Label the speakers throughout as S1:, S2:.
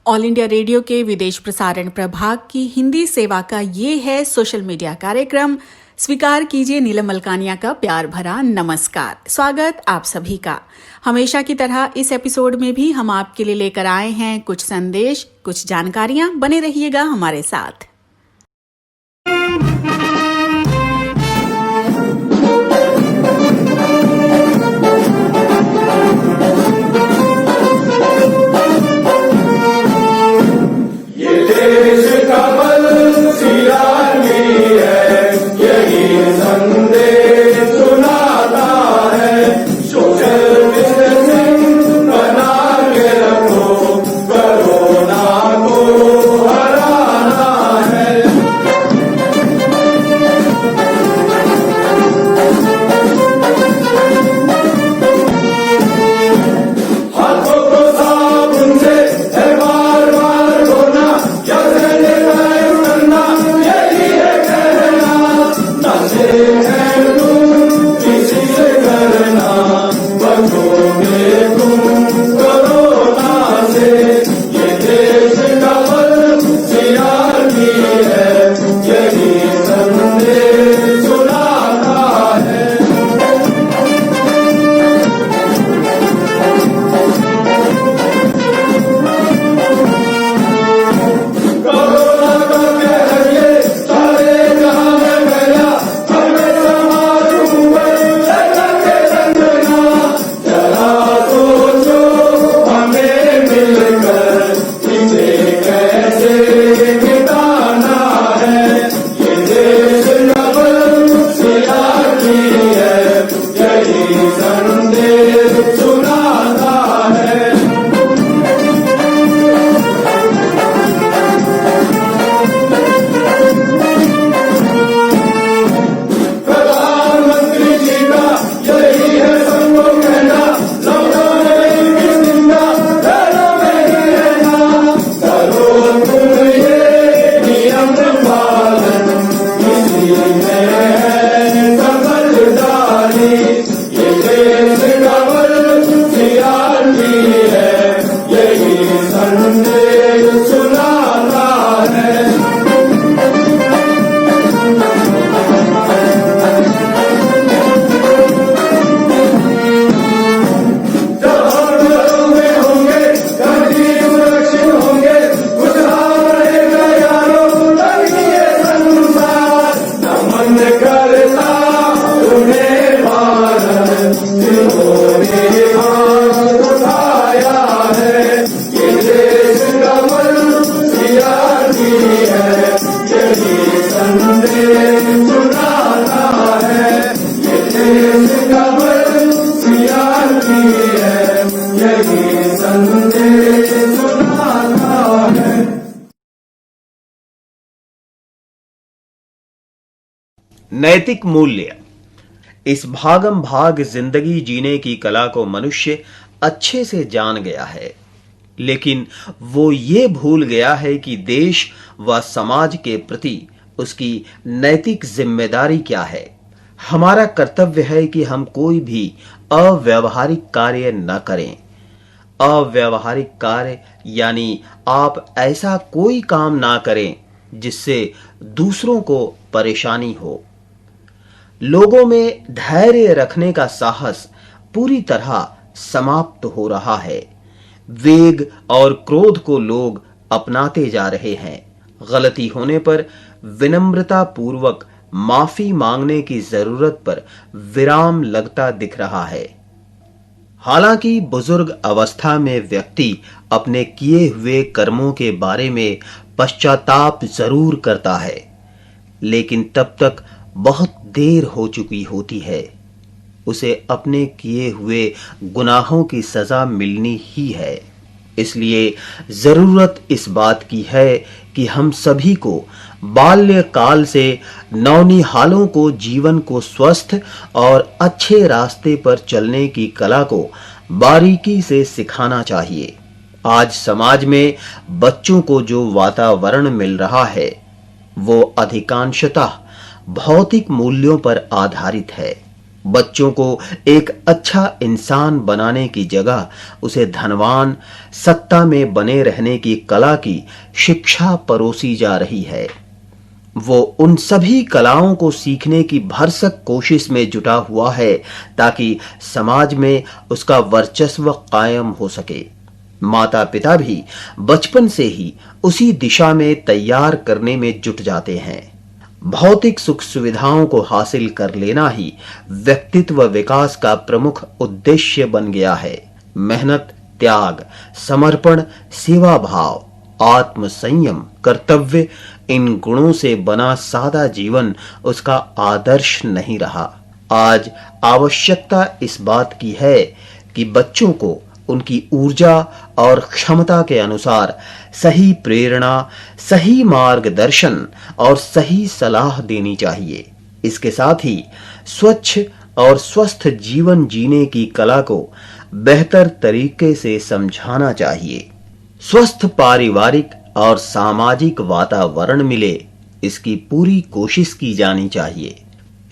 S1: All India radio के विदेश प्रसारण प्रभाग की हिंदी सेवा का ये है सोशल मीडिया कार्यक्रम। स्वीकार कीजिए नीलम मलकानिया का प्यार भरा नमस्कार। स्वागत आप सभी का। हमेशा की तरह इस एपिसोड में भी हम आपके लिए लेकर आए हैं कुछ संदेश, कुछ जानकारियां। बने रहिएगा हमारे साथ।
S2: नैतिक मूल्य। इस भागम भाग जिंदगी जीने की कला को मनुष्य अच्छे से जान गया है, लेकिन वो ये भूल गया है कि देश व समाज के प्रति उसकी नैतिक जिम्मेदारी क्या है। हमारा कर्तव्य है कि हम कोई भी अव्यावहारिक कार्य न करें। अव्यावहारिक कार्य यानी आप ऐसा कोई काम ना करें जिससे दूसरों को परेशानी हो। लोगों में धैर्य रखने का साहस पूरी तरह समाप्त हो रहा है। वेग और क्रोध को लोग अपनाते जा रहे हैं। गलती होने पर विनम्रता पूर्वक माफी मांगने की जरूरत पर विराम लगता दिख रहा है। हालांकि बुजुर्ग अवस्था में व्यक्ति अपने किए हुए कर्मों के बारे में पश्चाताप जरूर करता है, लेकिन तब तक बहुत देर हो चुकी होती है। उसे अपने किए हुए गुनाहों की सजा मिलनी ही है। इसलिए जरूरत इस बात की है कि हम सभी को बाल्यकाल से नौनिहालों को जीवन को स्वस्थ और अच्छे रास्ते पर चलने की कला को बारीकी से सिखाना चाहिए। आज समाज में बच्चों को जो वातावरण मिल रहा है वो अधिकांशतः भौतिक मूल्यों पर आधारित है। बच्चों को एक अच्छा इंसान बनाने की जगह उसे धनवान, सत्ता में बने रहने की कला की शिक्षा परोसी जा रही है। वो उन सभी कलाओं को सीखने की भरसक कोशिश में जुटा हुआ है ताकि समाज में उसका वर्चस्व कायम हो सके। माता पिता भी बचपन से ही उसी दिशा में तैयार करने में जुट जाते हैं। भौतिक सुख सुविधाओं को हासिल कर लेना ही व्यक्तित्व विकास का प्रमुख उद्देश्य बन गया है। मेहनत, त्याग, समर्पण, सेवा भाव, आत्म संयम, कर्तव्य, इन गुणों से बना सादा जीवन उसका आदर्श नहीं रहा। आज आवश्यकता इस बात की है कि बच्चों को उनकी ऊर्जा और क्षमता के अनुसार सही प्रेरणा, सही मार्गदर्शन और सही सलाह देनी चाहिए। इसके साथ ही स्वच्छ और स्वस्थ जीवन जीने की कला को बेहतर तरीके से समझाना चाहिए। स्वस्थ पारिवारिक और सामाजिक वातावरण मिले, इसकी पूरी कोशिश की जानी चाहिए।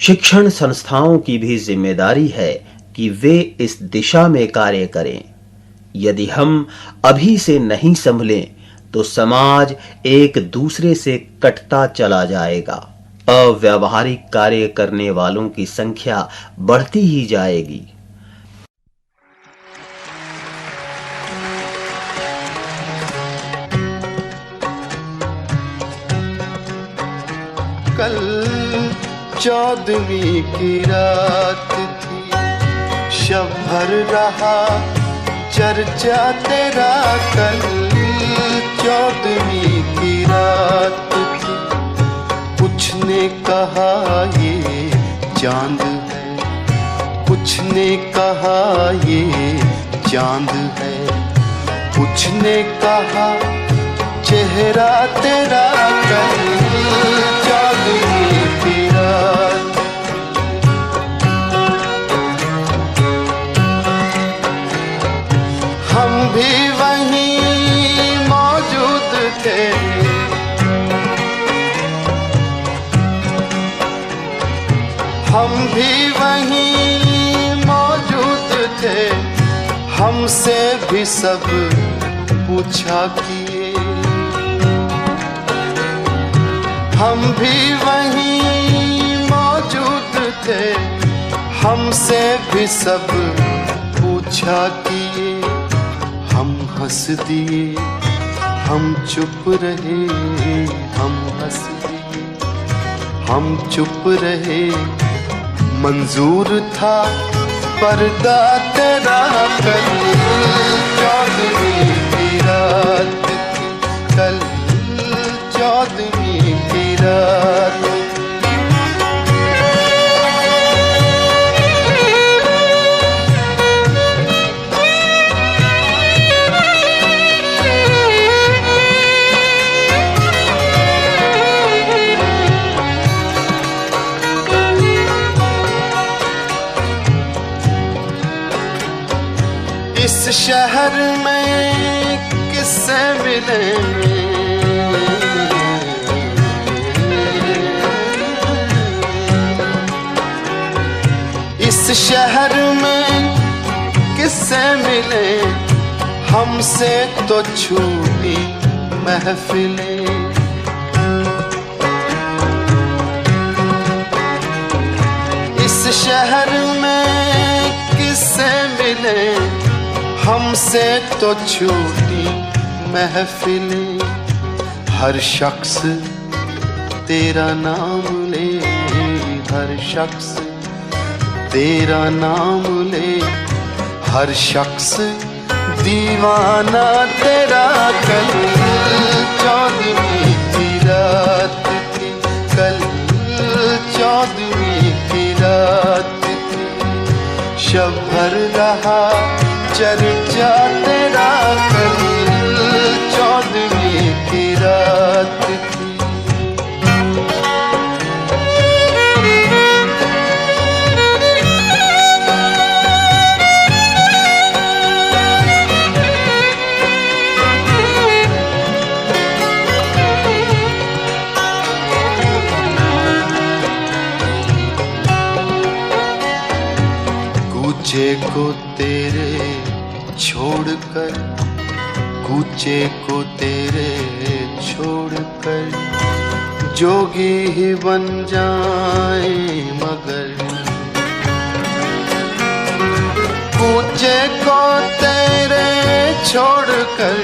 S2: शिक्षण संस्थाओं की भी जिम्मेदारी है कि वे इस दिशा में कार्य करें। यदि हम अभी से नहीं संभलें तो समाज एक दूसरे से कटता चला जाएगा। अव्यावहारिक कार्य करने वालों की संख्या बढ़ती ही जाएगी।
S3: कल 14वीं की रात थी, शब भर रहा चर्चा तेरा। कल 14वीं की रात थी, कुछ ने कहा ये चांद है, कुछ ने कहा ये चांद है, कुछ ने कहा चेहरा तेरा। कल 14वीं की रात, हम भी वहीं मौजूद थे, हम भी वहीं मौजूद थे, हमसे भी सब पूछा किए। हम भी वहीं मौजूद थे, हमसे भी सब पूछा किए। हम हंस दिए, हम चुप रहे, हम हंस दिए, हम चुप रहे। मंजूर था पर्दा तेरा। कल 14वीं की रात थी, कल 14वीं की रात। इस शहर में किससे मिले, इस शहर में किससे मिले, हमसे तो छूटी महफिलें। इस शहर में किससे मिले, हमसे तो छूटी महफिलें। हर शख्स तेरा नाम ले, हर शख्स तेरा नाम ले, हर शख्स दीवाना तेरा। कल 14वीं की रात थी, कल 14वीं की रात थी, शब भर रहा चर्चा तेरा। कल 14वीं की रात थी। को तेरे छोड़कर, कूचे को तेरे छोड़कर जोगी ही बन जाए मगर, कूचे को तेरे छोड़कर,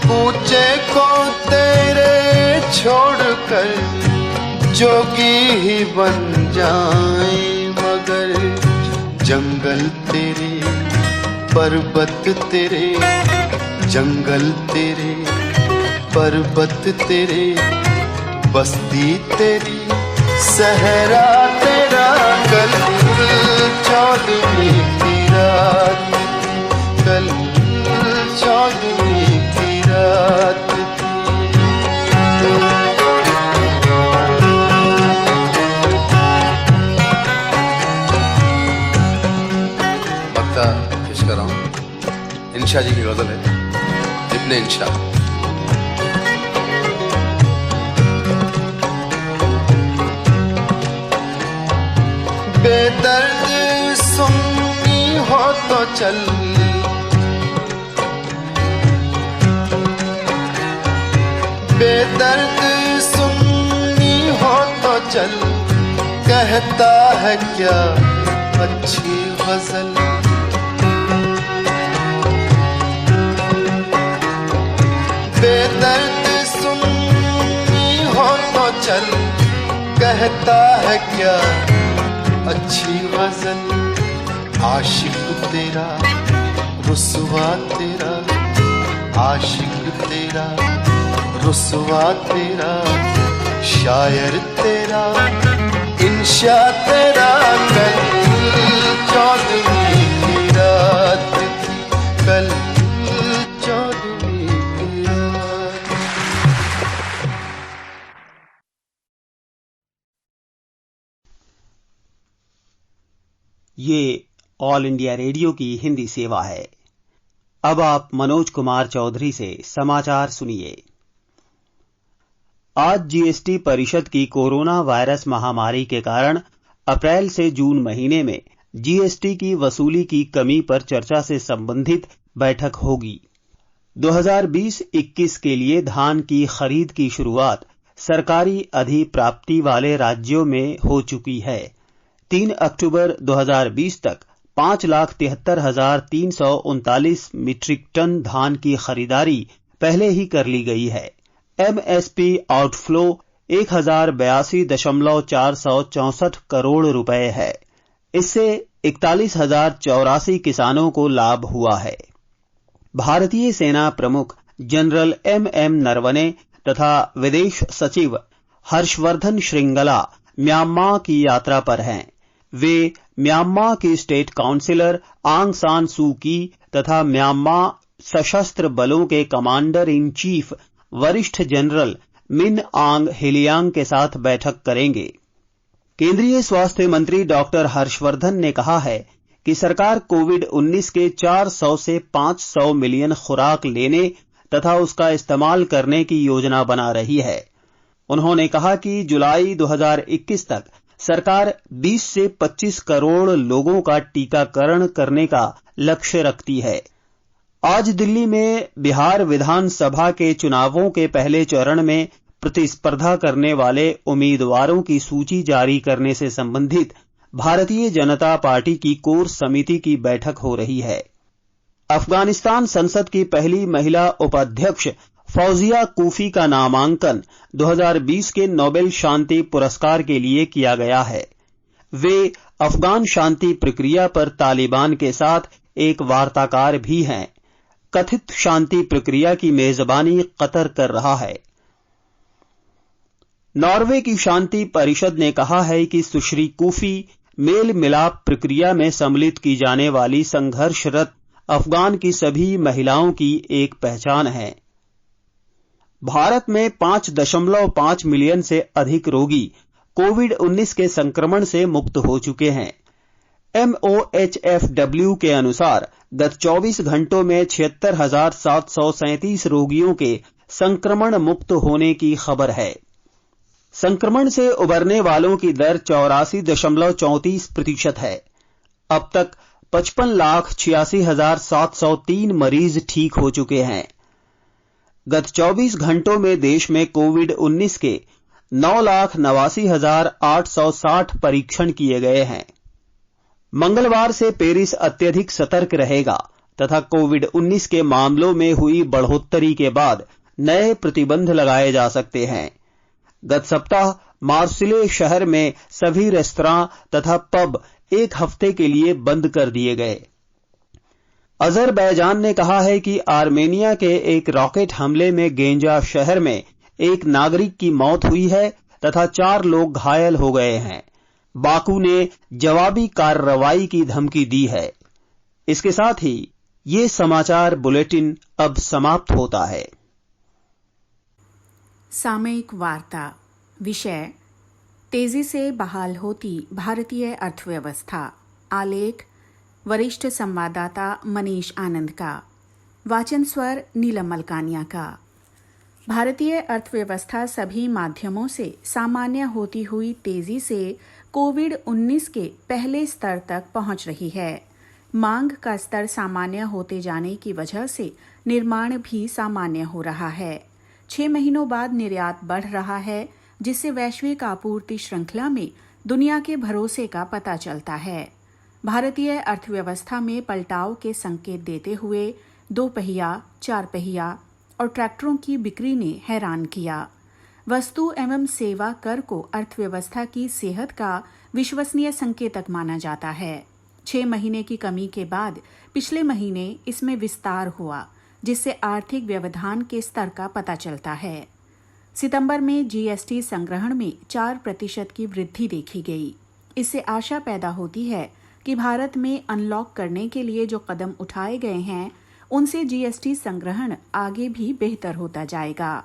S3: कूचे को तेरे छोड़कर जोगी ही बन जाए मगर, जंगल तेरे पर्वत तेरे, जंगल तेरे पर्वत तेरे, बस्ती तेरी सहरा तेरा, कल 14वीं की रात, कल 14वीं की रात पेश कर रहा हूँ। इंशा जी की गजल है, इब्ने इंशा। बेदर्द सुन्नी हो तो चल, बेदर्द सुन्नी हो तो चल, कहता है क्या अच्छी गजल, बेदर्द सुन्नी हो तो चल, कहता है क्या अच्छी गजल, आशिक तेरा रुसवा तेरा, आशिक तेरा रुसवा तेरा, शायर तेरा इंशा तेरा, कल 14वीं की रात थी, कल 14वीं की रात।
S4: ये ऑल इंडिया रेडियो की हिंदी सेवा है। अब आप मनोज कुमार चौधरी से समाचार सुनिए। आज जीएसटी परिषद की कोरोना वायरस महामारी के कारण अप्रैल से जून महीने में जीएसटी की वसूली की कमी पर चर्चा से संबंधित बैठक होगी। 2020-21 के लिए धान की खरीद की शुरुआत सरकारी अधिप्राप्ति वाले राज्यों में हो चुकी है। 3 अक्टूबर 2020 तक 5,73,339 मीट्रिक टन धान की खरीदारी पहले ही कर ली गई है। एमएसपी आउटफ्लो 1,082.464 करोड़ रुपए है। इससे 41,084 किसानों को लाभ हुआ है। भारतीय सेना प्रमुख जनरल एमएम नरवणे तथा विदेश सचिव हर्षवर्धन श्रृंगला म्यांमार की यात्रा पर हैं। वे म्यांमार की स्टेट काउंसिलर आंग सान सू की तथा म्यांमार सशस्त्र बलों के कमांडर इन चीफ वरिष्ठ जनरल मिन आंग हेलियांग के साथ बैठक करेंगे। केंद्रीय स्वास्थ्य मंत्री डॉक्टर हर्षवर्धन ने कहा है कि सरकार कोविड-19 के 400 से 500 मिलियन खुराक लेने तथा उसका इस्तेमाल करने की योजना बना रही है। उन्होंने कहा कि जुलाई 2021 तक सरकार 20 से 25 करोड़ लोगों का टीकाकरण करने का लक्ष्य रखती है। आज दिल्ली में बिहार विधानसभा के चुनावों के पहले चरण में प्रतिस्पर्धा करने वाले उम्मीदवारों की सूची जारी करने से संबंधित भारतीय जनता पार्टी की कोर समिति की बैठक हो रही है। अफगानिस्तान संसद की पहली महिला उपाध्यक्ष फौजिया कूफी का नामांकन 2020 के नोबेल शांति पुरस्कार के लिए किया गया है। वे अफगान शांति प्रक्रिया पर तालिबान के साथ एक वार्ताकार भी हैं। कथित शांति प्रक्रिया की मेजबानी कतर कर रहा है। नॉर्वे की शांति परिषद ने कहा है कि सुश्री कूफी मेल मिलाप प्रक्रिया में सम्मिलित की जाने वाली संघर्षरत अफगान की सभी महिलाओं की एक पहचान है। भारत में 5.5 मिलियन से अधिक रोगी कोविड-19 के संक्रमण से मुक्त हो चुके हैं। MOHFW के अनुसार गत 24 घंटों में 76,737 रोगियों के संक्रमण मुक्त होने की खबर है। संक्रमण से उबरने वालों की दर 84.34% है। अब तक 55,86,703 मरीज ठीक हो चुके हैं। गत 24 घंटों में देश में कोविड-19 के 9,89,860 परीक्षण किए गए हैं। मंगलवार से पेरिस अत्यधिक सतर्क रहेगा तथा कोविड-19 के मामलों में हुई बढ़ोतरी के बाद नए प्रतिबंध लगाए जा सकते हैं। गत सप्ताह मार्सिले शहर में सभी रेस्तरां तथा पब एक हफ्ते के लिए बंद कर दिए गए। अजरबैजान ने कहा है कि आर्मेनिया के एक रॉकेट हमले में गेंजा शहर में एक नागरिक की मौत हुई है तथा 4 लोग घायल हो गए हैं। बाकू ने जवाबी कार्रवाई की धमकी दी है। इसके साथ ही ये समाचार बुलेटिन अब समाप्त होता है।
S1: सामयिक वार्ता। विषय तेजी से बहाल होती भारतीय अर्थव्यवस्था। आलेख वरिष्ठ संवाददाता मनीष आनंद का। वाचन स्वर नीलम मलकानिया का। भारतीय अर्थव्यवस्था सभी माध्यमों से सामान्य होती हुई तेजी से कोविड-19 के पहले स्तर तक पहुंच रही है। मांग का स्तर सामान्य होते जाने की वजह से निर्माण भी सामान्य हो रहा है। 6 महीनों बाद निर्यात बढ़ रहा है, जिससे वैश्विक आपूर्ति श्रृंखला में दुनिया के भरोसे का पता चलता है। भारतीय अर्थव्यवस्था में पलटाव के संकेत देते हुए 2 पहिया, 4 पहिया और ट्रैक्टरों की बिक्री ने हैरान किया। वस्तु एवं सेवा कर को अर्थव्यवस्था की सेहत का विश्वसनीय संकेतक माना जाता है। 6 महीने की कमी के बाद पिछले महीने इसमें विस्तार हुआ, जिससे आर्थिक व्यवधान के स्तर का पता चलता है। सितंबर में जीएसटी संग्रहण में 4% की वृद्धि देखी गई। इससे आशा पैदा होती है कि भारत में अनलॉक करने के लिए जो कदम उठाए गए हैं, उनसे जीएसटी संग्रहण आगे भी बेहतर होता जाएगा।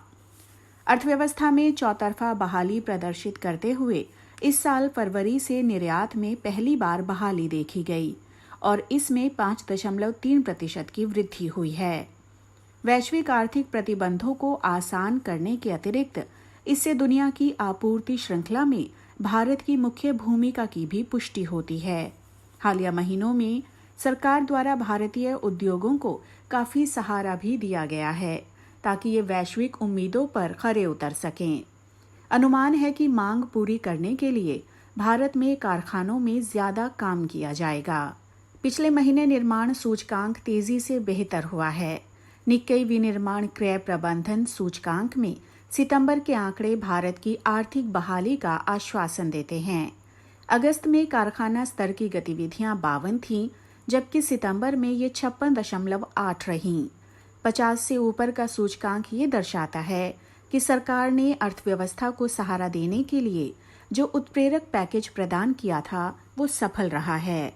S1: अर्थव्यवस्था में चौतरफा बहाली प्रदर्शित करते हुए इस साल फरवरी से निर्यात में पहली बार बहाली देखी गई और इसमें 5.3% की वृद्धि हुई है। वैश्विक आर्थिक प्रतिबंधों को आसान करने के अतिरिक्त इससे दुनिया की आपूर्ति श्रृंखला में भारत की मुख्य भूमिका की भी पुष्टि होती है। हालिया महीनों में सरकार द्वारा भारतीय उद्योगों को काफी सहारा भी दिया गया है ताकि ये वैश्विक उम्मीदों पर खरे उतर सकें। अनुमान है कि मांग पूरी करने के लिए भारत में कारखानों में ज्यादा काम किया जाएगा। पिछले महीने निर्माण सूचकांक तेजी से बेहतर हुआ है। निक्केई विनिर्माण क्रय प्रबंधन सूचकांक में सितंबर के आंकड़े भारत की आर्थिक बहाली का आश्वासन देते हैं। अगस्त में कारखाना स्तर की गतिविधियां 52 थीं, जबकि सितंबर में ये 56.8 रहीं। 50 से ऊपर का सूचकांक ये दर्शाता है कि सरकार ने अर्थव्यवस्था को सहारा देने के लिए जो उत्प्रेरक पैकेज प्रदान किया था, वो सफल रहा है।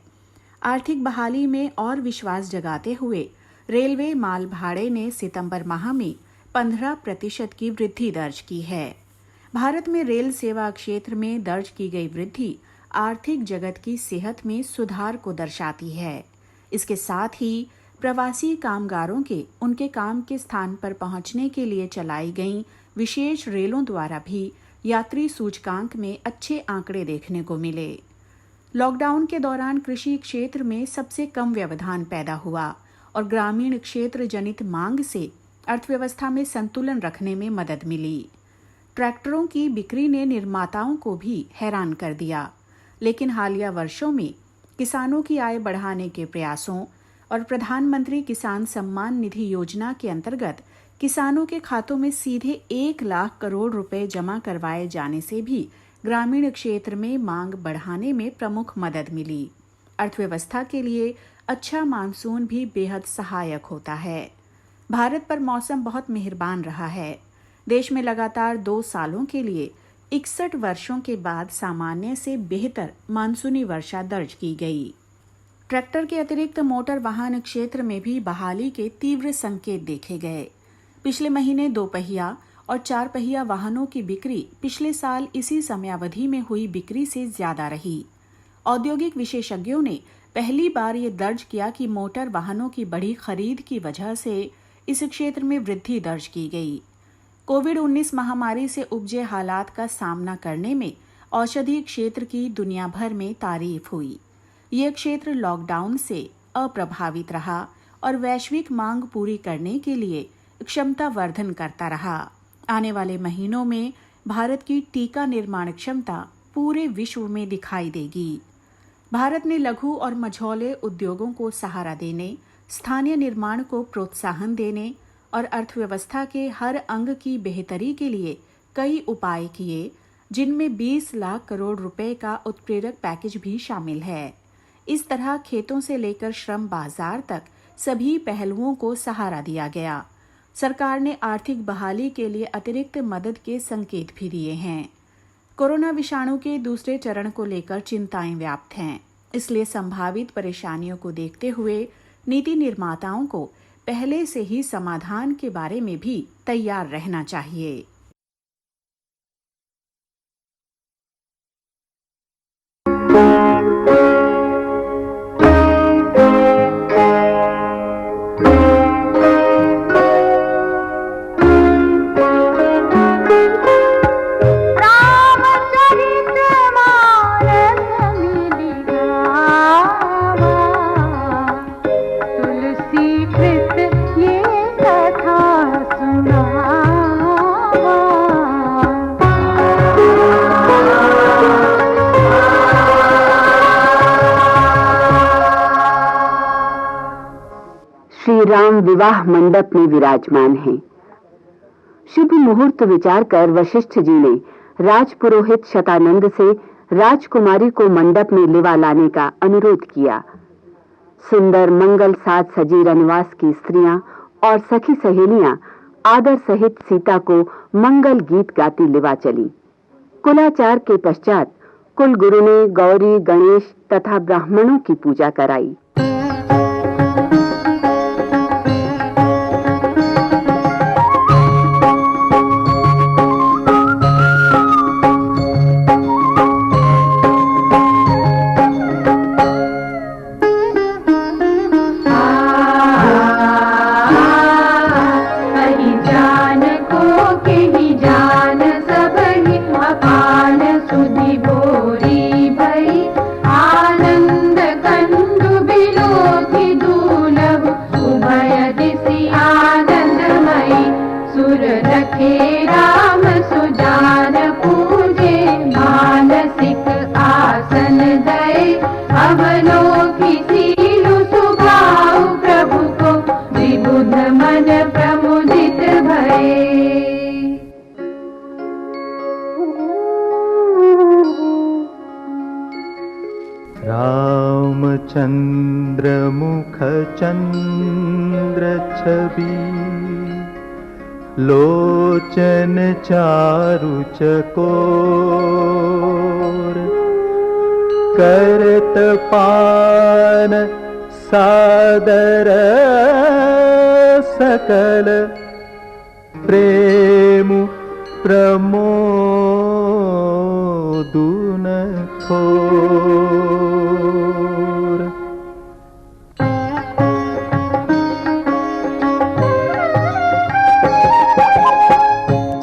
S1: आर्थिक बहाली में और विश्वास जगाते हुए रेलवे माल भाड़े ने सितंबर माह में 15% की वृद्धि दर्ज की है। भारत में रेल सेवा क्षेत्र में दर्ज की गई वृद्धि आर्थिक जगत की सेहत में सुधार को दर्शाती है। इसके साथ ही प्रवासी कामगारों के उनके काम के स्थान पर पहुंचने के लिए चलाई गई विशेष रेलों द्वारा भी यात्री सूचकांक में अच्छे आंकड़े देखने को मिले। लॉकडाउन के दौरान कृषि क्षेत्र में सबसे कम व्यवधान पैदा हुआ और ग्रामीण क्षेत्र जनित मांग से अर्थव्यवस्था में संतुलन रखने में मदद मिली। ट्रैक्टरों की बिक्री ने निर्माताओं को भी हैरान कर दिया, लेकिन हालिया वर्षों में किसानों की आय बढ़ाने के प्रयासों और प्रधानमंत्री किसान सम्मान निधि योजना के अंतर्गत किसानों के खातों में सीधे 1 लाख करोड़ रुपए जमा करवाए जाने से भी ग्रामीण क्षेत्र में मांग बढ़ाने में प्रमुख मदद मिली। अर्थव्यवस्था के लिए अच्छा मानसून भी बेहद सहायक होता है। भारत पर मौसम बहुत मेहरबान रहा है। देश में लगातार 2 सालों के लिए 61 वर्षों के बाद सामान्य से बेहतर मानसूनी वर्षा दर्ज की गई। ट्रैक्टर के अतिरिक्त मोटर वाहन क्षेत्र में भी बहाली के तीव्र संकेत देखे गए। पिछले महीने 2 पहिया और 4 पहिया वाहनों की बिक्री पिछले साल इसी समयावधि में हुई बिक्री से ज्यादा रही। औद्योगिक विशेषज्ञों ने पहली बार ये दर्ज किया कि मोटर वाहनों की बढ़ी खरीद की वजह से इस क्षेत्र में वृद्धि दर्ज की गई। कोविड-19 महामारी से उपजे हालात का सामना करने में औषधि क्षेत्र की दुनिया भर में तारीफ हुई। यह क्षेत्र लॉकडाउन से अप्रभावित रहा और वैश्विक मांग पूरी करने के लिए क्षमता वर्धन करता रहा। आने वाले महीनों में भारत की टीका निर्माण क्षमता पूरे विश्व में दिखाई देगी। भारत ने लघु और मझौले उद्योगों को सहारा देने, स्थानीय निर्माण को प्रोत्साहन देने और अर्थव्यवस्था के हर अंग की बेहतरी के लिए कई उपाय किए, जिनमें 20 लाख करोड़ रुपए का उत्प्रेरक पैकेज भी शामिल है। इस तरह खेतों से लेकर श्रम बाजार तक सभी पहलुओं को सहारा दिया गया। सरकार ने आर्थिक बहाली के लिए अतिरिक्त मदद के संकेत भी दिए हैं। कोरोना विषाणु के दूसरे चरण को लेकर चिंताएं व्याप्त हैं, इसलिए संभावित परेशानियों को देखते हुए नीति निर्माताओं को पहले से ही समाधान के बारे में भी तैयार रहना चाहिए।
S5: श्री राम विवाह मंडप में विराजमान हैं। शुभ मुहूर्त विचार कर वशिष्ठ जी ने राजपुरोहित शतानंद से राजकुमारी को मंडप में लिवा लाने का अनुरोध किया। सुंदर मंगल साज सजी रनवास की स्त्रियां और सखी सहेलियां आदर सहित सीता को मंगल गीत गाती लिवा चली। कुलाचार के पश्चात कुलगुरु ने गौरी, गणेश तथा ब्राह्मणों की पूजा कराई।
S6: रामचंद्र मुख चंद्र छवि, लोचन चारु चकोर, करत पान सादर सकल, प्रेम प्रमोदुन थोर।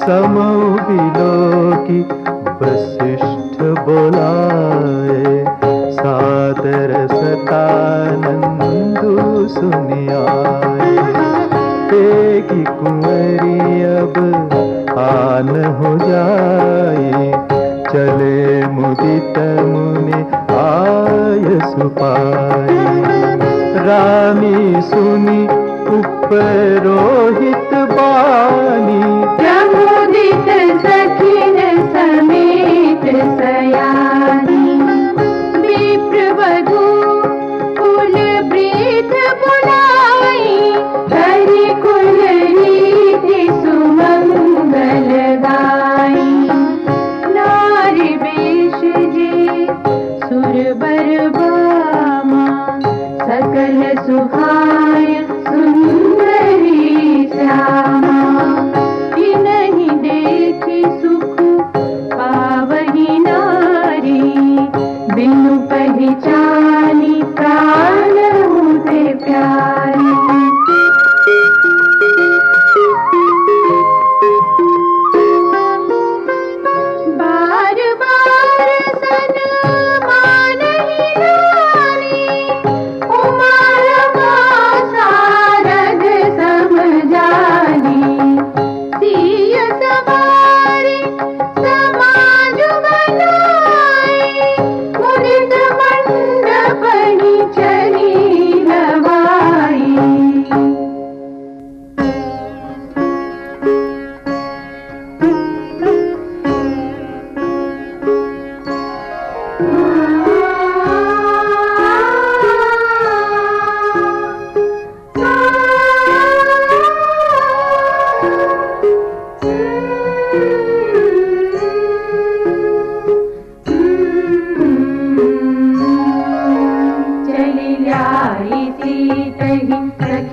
S6: समौ बिलोकी वशिष्ठ बोलाए, सादर सतानंदु सुनियाए। तेगी कुंवरी अब आन हो जाए, चले मुदित मुनि आय सुपाए। रानी सुनी उपरोहित बानी,
S7: प्रमुदित सखिन समेत सयानी। विप्र वधू कुल प्रीत बुलाई, हरि कुल रीति सुमंगल गाई। नारी वेश जे सुरबर बामा, सकल सुहाय सुंदरी श्यामा। नहीं देखी सुख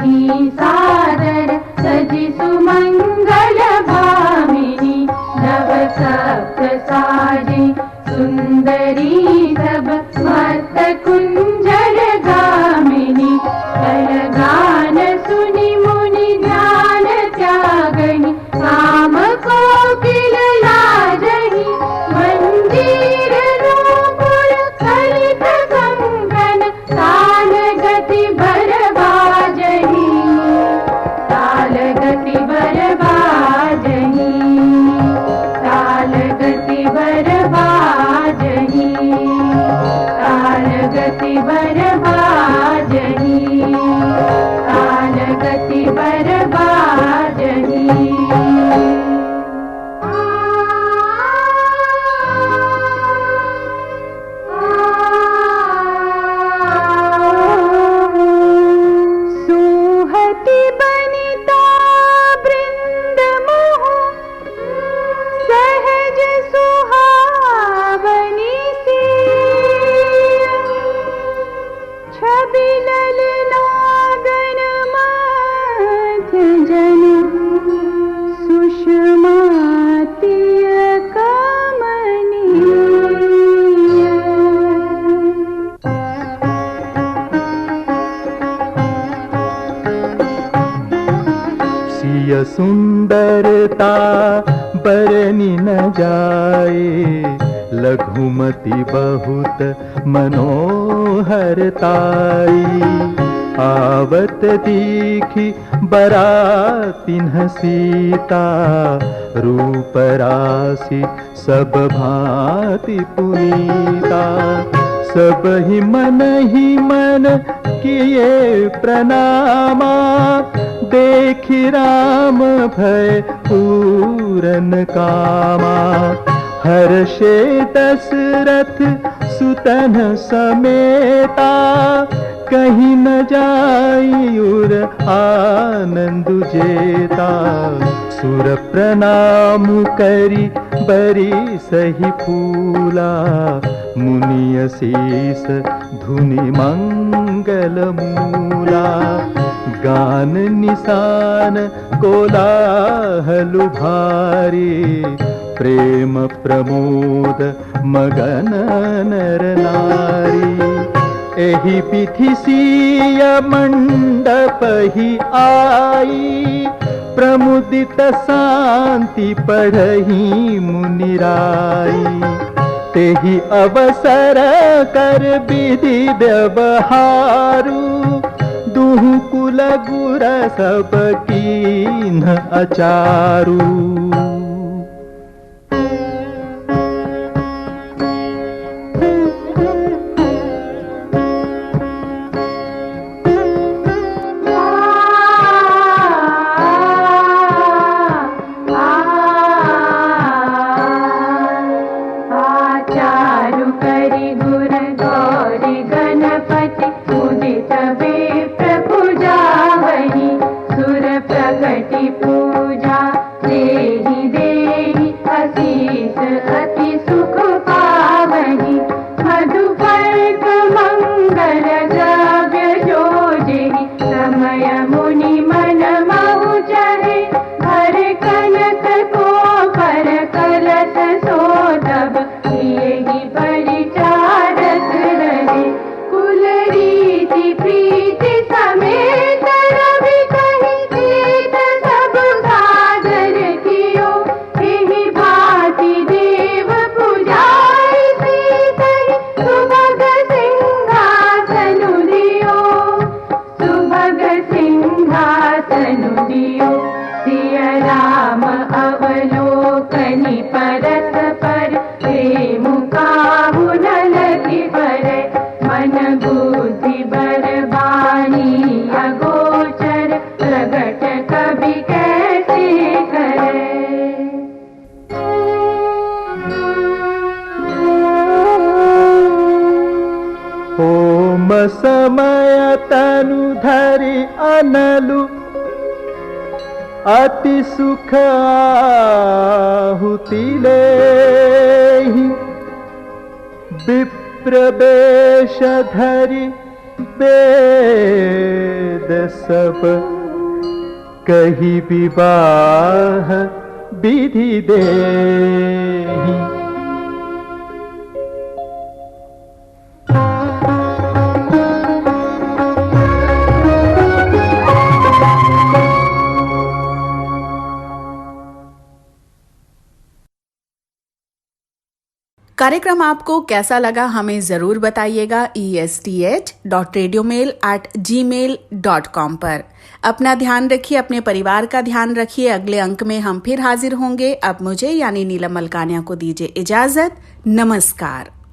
S7: की सादर सजी सुमंगल भामिनी नव सप्त साजी सुंदरी सब मत कुंजल गामिनी कल गान सुनि मुनि ध्यान त्यागनी काम कोकिल लाजही मंदिर नूपुर कलित कंगन ताल गति भर बाजही ताल गति भर बाजही ताल गति भर बाजही ताल गति भर बाजही ताल गति भर बाजही सुहति बनिता बृंद मोह सहज सुहावनी सी छवि ललनागन मध्य जन सुषमा तिय कमनीय
S6: सिय सुंदरता बरनी न जाए लघुमति बहुत मनोहरताई आवत दीखी बरातिन सीता रूप राशि सब भांति पुनीता सब ही मन किए प्रणामा देखि राम भय पूरन कामा हर्षे दशरथ सुतन समेता कहीं न जायुर आनंद जेता सुर प्रणाम करी बरी सही फूला मुनिय शीस धुनि मंगल मूला गान निशान कोलाहलु भारी प्रेम प्रमोद मगन नर नारी एहि विधि सिय मंडप ही आई प्रमुदित शांति पढ़ही मुनिराई तेहि अवसर कर विधि व्यवहारु दुहु कुल गुर सब कीन अचारू
S7: चारु करि गुर गौरी गणपति उदित विप्र पूजावहि सुर प्रकटि पूजा देहि देहि आशीष अति सुख पावहि मधुपर्क मंगल द्रव्य जोजेहि समय मुनि मन महु चहे हर कनक को पर कलश सोतब यही परिचारक रहे कुल रीति प्रीति समेत रवि कहीं तीत सब सादर कियो यही भांति देव पुजाई सीतहि सुभग सिंहासनु दियो सुभग सिंहासनु दियो सिय राम अवलोकनि परस पर प्रेम काहु न लगी परे मन बुद्धि बरबानी अगोचर प्रगट कवि कैसे करे
S6: होम समय तनु धरि अनलु अति सुख आहुति लेहि विप्र वेश धरि वेद सब कही विवाह विधि देहि।
S1: कार्यक्रम आपको कैसा लगा हमें जरूर बताइएगा esth.radiomail@gmail.com पर। अपना ध्यान रखिए, अपने परिवार का ध्यान रखिए। अगले अंक में हम फिर हाजिर होंगे। अब मुझे यानी नीलम मलकानिया को दीजिए इजाजत। नमस्कार।